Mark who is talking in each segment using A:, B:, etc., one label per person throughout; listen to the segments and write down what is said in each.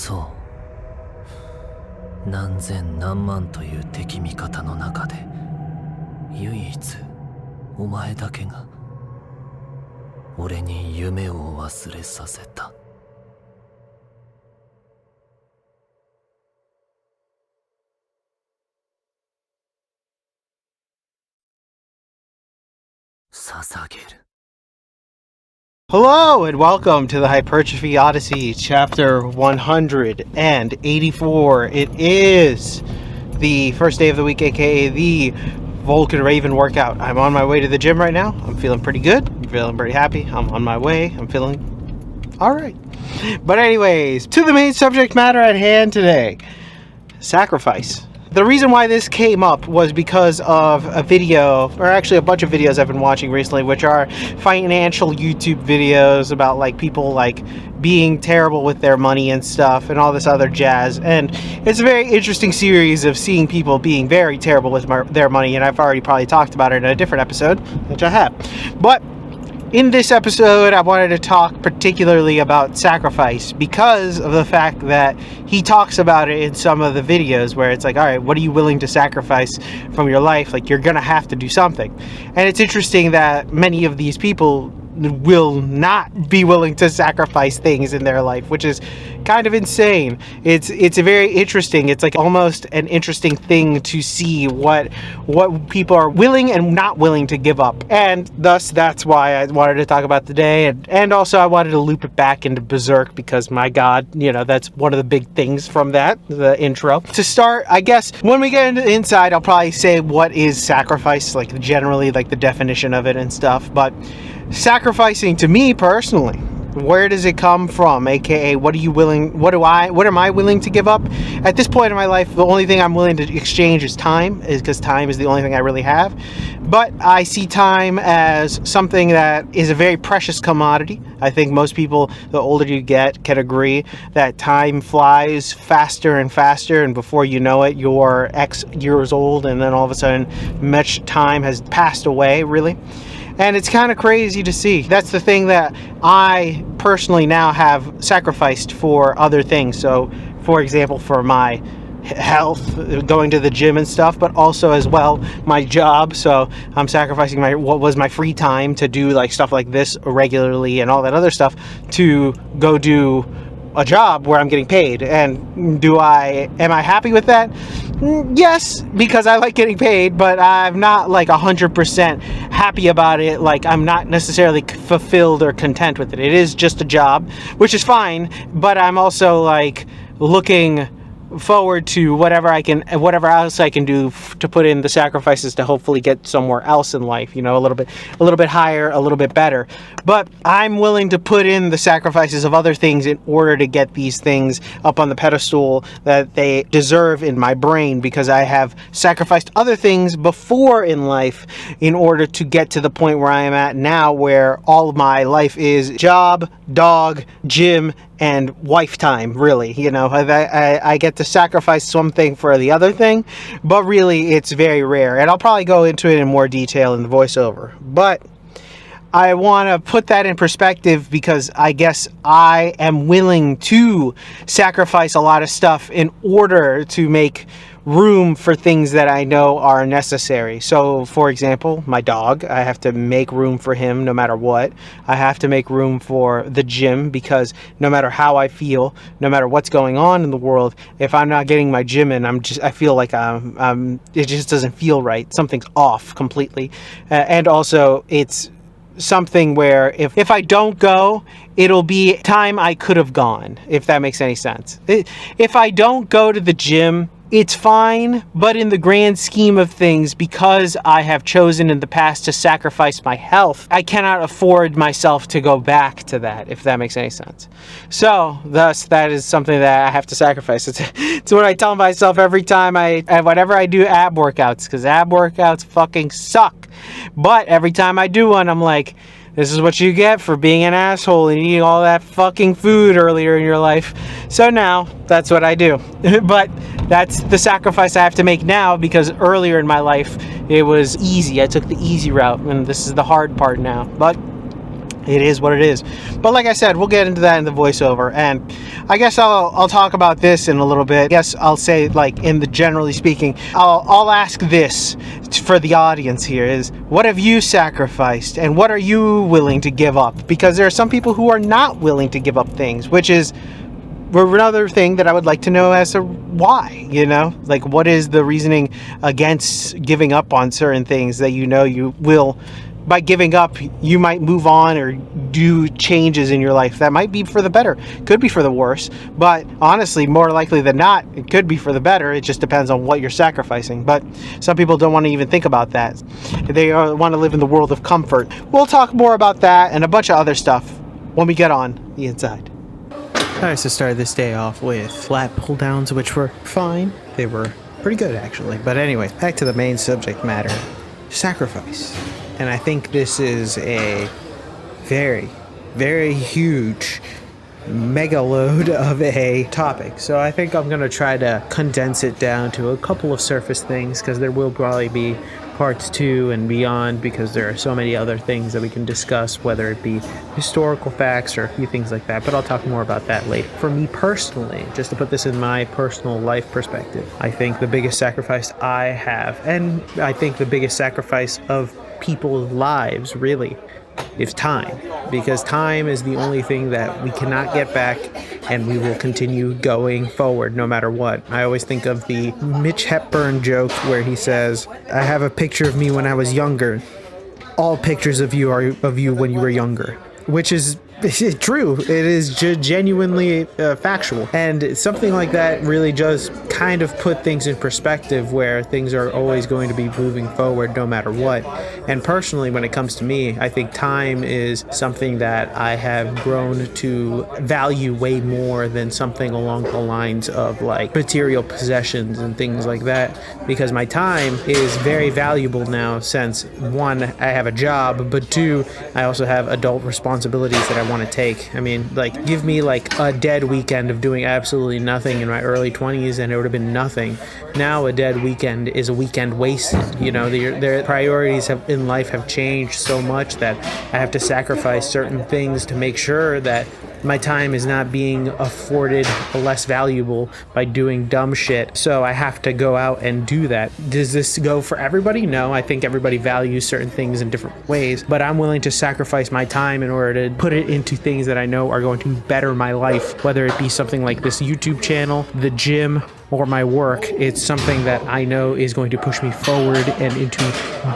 A: そう、何千何万という敵味方の中で唯一お前だけが俺に夢を忘れさせた。捧げる。
B: Hello and welcome to the Hypertrophy Odyssey, chapter 184. It is the first day of the week, aka the Vulcan Raven workout. I'm on my way to the gym right now. I'm feeling pretty good. I'm feeling pretty happy. I'm on my way. I'm feeling alright. But anyways, to the main subject matter at hand today. Sacrifice. The reason why this came up was because of a video, or actually a bunch of videos I've been watching recently, which are financial YouTube videos about like people like being terrible with their money and stuff and all this other jazz. And it's a very interesting series of seeing people being very terrible with their money, and I've already probably talked about it in a different episode, which I have. But in this episode, I wanted to talk particularly about sacrifice because of the fact that he talks about it in some of the videos where it's like, all right, what are you willing to sacrifice from your life? Like, you're gonna have to do something. And it's interesting that many of these people will not be willing to sacrifice things in their life, which is kind of insane. It's a very interesting, it's like almost an interesting thing to see what people are willing and not willing to give up. And thus that's why I wanted to talk about today, and also I wanted to loop it back into Berserk because my god, you know, that's one of the big things from that, the intro. To start, I guess when we get into the inside, I'll probably say what is sacrifice, like generally like the definition of it and stuff. But sacrificing to me personally, where does it come from? AKA, what am I willing to give up? At this point in my life, the only thing I'm willing to exchange is time, because time is the only thing I really have. But I see time as something that is a very precious commodity. I think most people, the older you get, can agree that time flies faster and faster, and before you know it, you're X years old, and then all of a sudden, much time has passed away, really. And it's kind of crazy to see. That's the thing that I personally now have sacrificed for other things. So, for example, for my health, going to the gym and stuff, but also as well my job. So I'm sacrificing what was my free time to do like stuff like this regularly and all that other stuff to go do a job where I'm getting paid. And am I happy with that? Yes, because I like getting paid, but I'm not like 100% happy about it. Like, I'm not necessarily fulfilled or content with it. It is just a job, which is fine, but I'm also like looking forward to whatever else I can do to put in the sacrifices to hopefully get somewhere else in life, you know, a little bit higher, a little bit better. But I'm willing to put in the sacrifices of other things in order to get these things up on the pedestal that they deserve in my brain, because I have sacrificed other things before in life in order to get to the point where I am at now, where all of my life is job, dog, gym, and wife time, really. You know, I get to sacrifice something for the other thing, but really it's very rare, and I'll probably go into it in more detail in the voiceover. But I want to put that in perspective because I guess I am willing to sacrifice a lot of stuff in order to make room for things that I know are necessary. So, for example, my dog, I have to make room for him no matter what. I have to make room for the gym, because no matter how I feel, no matter what's going on in the world, if I'm not getting my gym in, I feel like it just doesn't feel right. Something's off completely. And also, it's something where if I don't go, it'll be time I could have gone, if that makes any sense. If I don't go to the gym, it's fine, but in the grand scheme of things, because I have chosen in the past to sacrifice my health, I cannot afford myself to go back to that, if that makes any sense. So, thus, that is something that I have to sacrifice. It's what I tell myself every time whenever I do ab workouts, because ab workouts fucking suck. But every time I do one, I'm like, this is what you get for being an asshole and eating all that fucking food earlier in your life. So now, that's what I do. But that's the sacrifice I have to make now, because earlier in my life, it was easy. I took the easy route, and this is the hard part now. But It is what it is. But like I said, we'll get into that in the voiceover, and I guess I'll talk about this in a little bit. I guess I'll say, like, in the generally speaking, I'll ask this for the audience here is, what have you sacrificed and what are you willing to give up? Because there are some people who are not willing to give up things, which is another thing that I would like to know as to why, like, what is the reasoning against giving up on certain things that you will. By giving up, you might move on or do changes in your life that might be for the better, could be for the worse, but honestly, more likely than not, it could be for the better. It just depends on what you're sacrificing. But some people don't want to even think about that. They want to live in the world of comfort. We'll talk more about that and a bunch of other stuff when we get on the inside. Alright, so started this day off with flat pull downs, which were fine. They were pretty good, actually. But anyway, back to the main subject matter, sacrifice. And I think this is a very, very huge mega load of a topic. So I think I'm going to try to condense it down to a couple of surface things, because there will probably be parts 2 and beyond, because there are so many other things that we can discuss, whether it be historical facts or a few things like that. But I'll talk more about that later. For me personally, just to put this in my personal life perspective, I think the biggest sacrifice I have, and I think the biggest sacrifice of people's lives really, is time, because time is the only thing that we cannot get back, and we will continue going forward no matter what. I always think of the Mitch Hepburn joke where he says, I have a picture of me when I was younger. All pictures of you are of you when you were younger, which is true. It is genuinely factual, and something like that really does kind of put things in perspective, where things are always going to be moving forward no matter what. And personally, when it comes to me, I think time is something that I have grown to value way more than something along the lines of like material possessions and things like that, because my time is very valuable now, since 1, I have a job, but 2, I also have adult responsibilities that I want to take. I mean, like, give me like a dead weekend of doing absolutely nothing in my early 20s and it would have been nothing. Now a dead weekend is a weekend wasted. Their priorities in life have changed so much that I have to sacrifice certain things to make sure that my time is not being afforded less valuable by doing dumb shit. So I have to go out and do that. Does this go for everybody? No, I think everybody values certain things in different ways, but I'm willing to sacrifice my time in order to put it into things that I know are going to better my life, whether it be something like this YouTube channel, the gym, or my work. It's something that I know is going to push me forward and into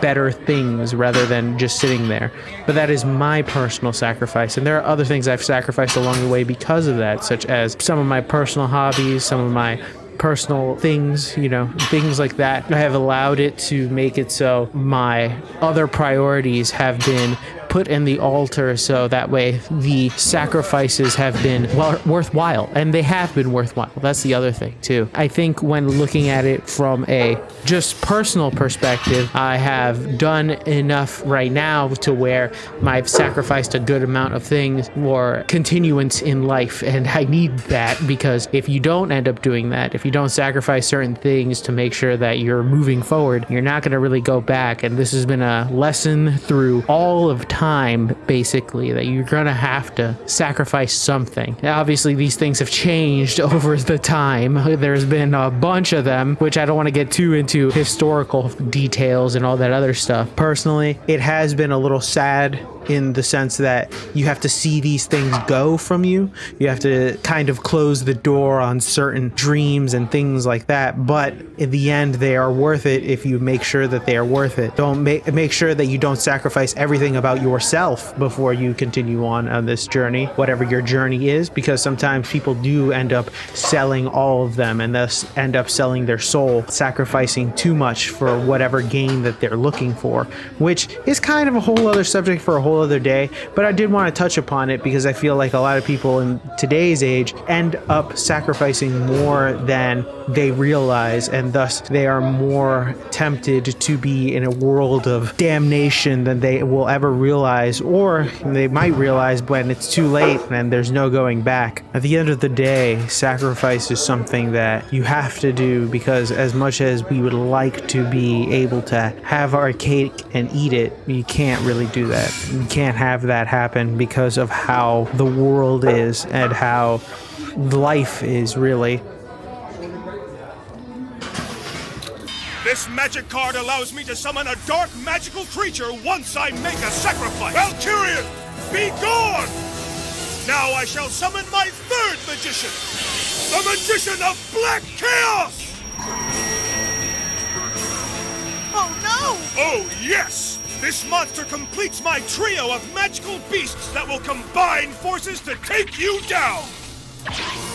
B: better things rather than just sitting there. But that is my personal sacrifice, and there are other things I've sacrificed along the way because of that, such as some of my personal hobbies, some of my personal things, things like that. I have allowed it to make it so my other priorities have been put in the altar, so that way the sacrifices have been worthwhile, and they have been worthwhile. That's the other thing too. I think when looking at it from a just personal perspective, I have done enough right now to where I've sacrificed a good amount of things for continuance in life, and I need that, because if you don't end up doing that, if you don't sacrifice certain things to make sure that you're moving forward, you're not going to really go back. And this has been a lesson through all of time, basically, that you're gonna have to sacrifice something. Now, obviously these things have changed over the time. There's been a bunch of them, which I don't want to get too into historical details and all that other stuff. Personally, it has been a little sad in the sense that you have to see these things go from you. You have to kind of close the door on certain dreams and things like that. But in the end, they are worth it if you make sure that they are worth it. Don't make sure that you don't sacrifice everything about yourself before you continue on this journey, whatever your journey is, because sometimes people do end up selling all of them and thus end up selling their soul, sacrificing too much for whatever gain that they're looking for, which is kind of a whole other subject for a whole other day. But I did want to touch upon it because I feel like a lot of people in today's age end up sacrificing more than they realize, and thus they are more tempted to be in a world of damnation than they will ever realize, or they might realize when it's too late and there's no going back. At the end of the day, sacrifice is something that you have to do, because as much as we would like to be able to have our cake and eat it, you can't really do that. can't have that happen because of how the world is and how life is, really.
C: This magic card allows me to summon a dark magical creature once I make a sacrifice. Valkyrian, be gone! Now I shall summon my third magician, the Magician of Black Chaos!
D: Oh no!
C: Oh yes! This monster completes my trio of magical beasts that will combine forces to take you down!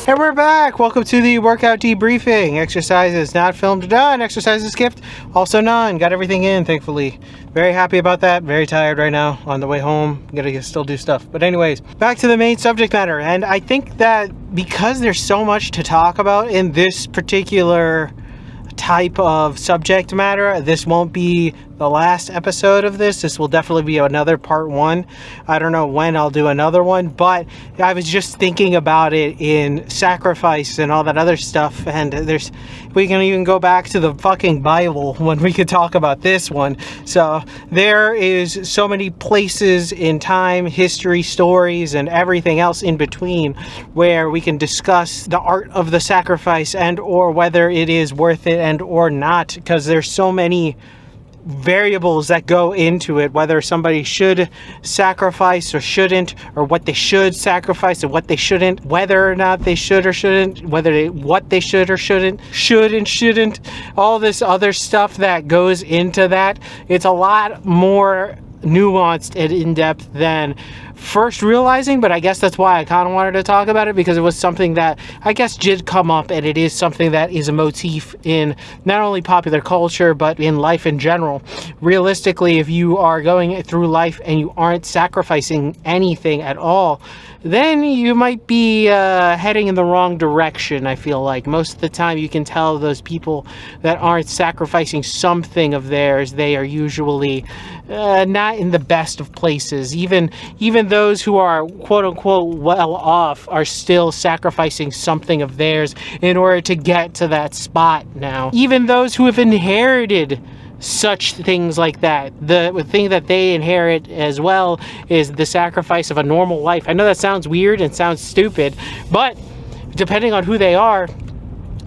B: And we're back! Welcome to the workout debriefing. Exercises not filmed, done. Exercises skipped, also none. Got everything in, thankfully. Very happy about that. Very tired right now. On the way home, gotta still do stuff. But anyways, back to the main subject matter. And I think that because there's so much to talk about in this particular type of subject matter, this won't be the last episode of this. This will definitely be another part one. I don't know when I'll do another one, but I was just thinking about it in sacrifice and all that other stuff, and we can even go back to the fucking Bible when we could talk about this one. So there is so many places in time, history, stories, and everything else in between where we can discuss the art of the sacrifice and or whether it is worth it and or not, because there's so many variables that go into it, whether somebody should sacrifice or shouldn't, or what they should sacrifice and what they shouldn't, whether or not they should or shouldn't, what they should or shouldn't, should and shouldn't, all this other stuff that goes into that. It's a lot more nuanced and in-depth than first realizing, but I guess that's why I kind of wanted to talk about it, because it was something that I guess did come up, and it is something that is a motif in not only popular culture but in life in general. Realistically, if you are going through life and you aren't sacrificing anything at all, then you might be heading in the wrong direction. I feel like most of the time you can tell those people that aren't sacrificing something of theirs, they are usually not in the best of places. Even those who are quote-unquote well off are still sacrificing something of theirs in order to get to that spot now. Even those who have inherited such things like that, the thing that they inherit as well is the sacrifice of a normal life. I know that sounds weird and sounds stupid, but depending on who they are,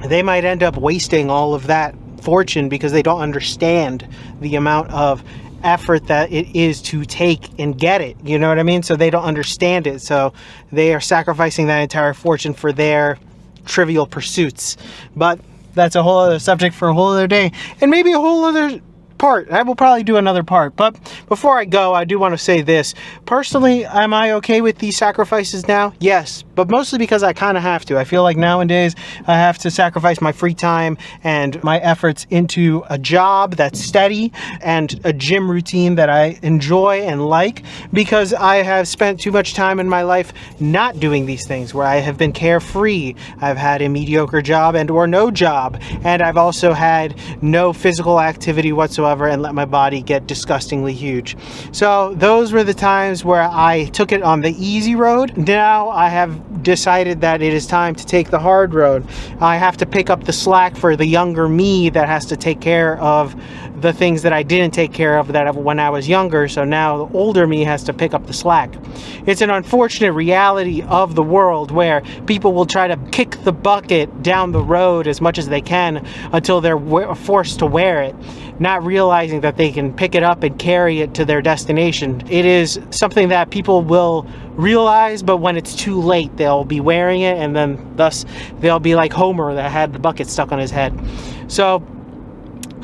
B: they might end up wasting all of that fortune because they don't understand the amount of effort that it is to take and get it, you know what I mean? So they don't understand it, so they are sacrificing that entire fortune for their trivial pursuits. But that's a whole other subject for a whole other day, and maybe a whole other part. I will probably do another part, but before I go, I do want to say this. Personally, am I okay with these sacrifices now? Yes, but mostly because I kind of have to. I feel like nowadays I have to sacrifice my free time and my efforts into a job that's steady and a gym routine that I enjoy and like, because I have spent too much time in my life not doing these things, where I have been carefree. I've had a mediocre job and or no job, and I've also had no physical activity whatsoever and let my body get disgustingly huge. So those were the times where I took it on the easy road. Now I have decided that it is time to take the hard road. I have to pick up the slack for the younger me that has to take care of the things that I didn't take care of when I was younger, so now the older me has to pick up the slack. It's an unfortunate reality of the world where people will try to kick the bucket down the road as much as they can until they're forced to wear it, not realizing that they can pick it up and carry it to their destination. It is something that people will realize, but when it's too late, they'll be wearing it, and then thus they'll be like Homer that had the bucket stuck on his head. So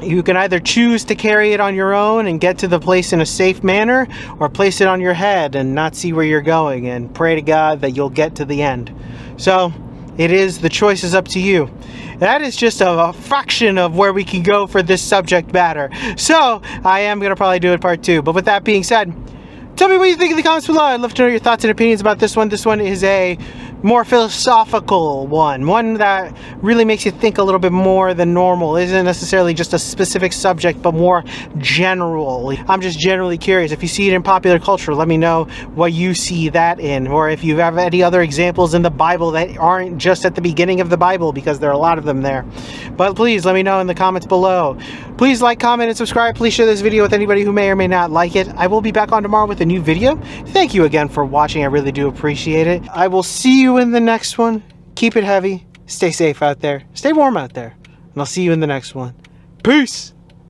B: you can either choose to carry it on your own and get to the place in a safe manner, or place it on your head and not see where you're going and pray to God that you'll get to the end. So the choice is up to you. That is just a fraction of where we can go for this subject matter. So I am going to probably do it part 2. But with that being said, tell me what you think in the comments below. I'd love to know your thoughts and opinions about this one. This one is a more philosophical one that really makes you think a little bit more than normal. It isn't necessarily just a specific subject, but more general. I'm just generally curious. If you see it in popular culture, let me know what you see that in, or if you have any other examples in the Bible that aren't just at the beginning of the Bible, because there are a lot of them there. But please let me know in the comments below. Please like, comment, and subscribe. Please share this video with anybody who may or may not like it. I will be back on tomorrow with a new new video. Thank you again for watching. I really do appreciate it. I will see you in the next one. Keep it heavy. Stay safe out there. Stay warm out there. And I'll see you in the next one. Peace!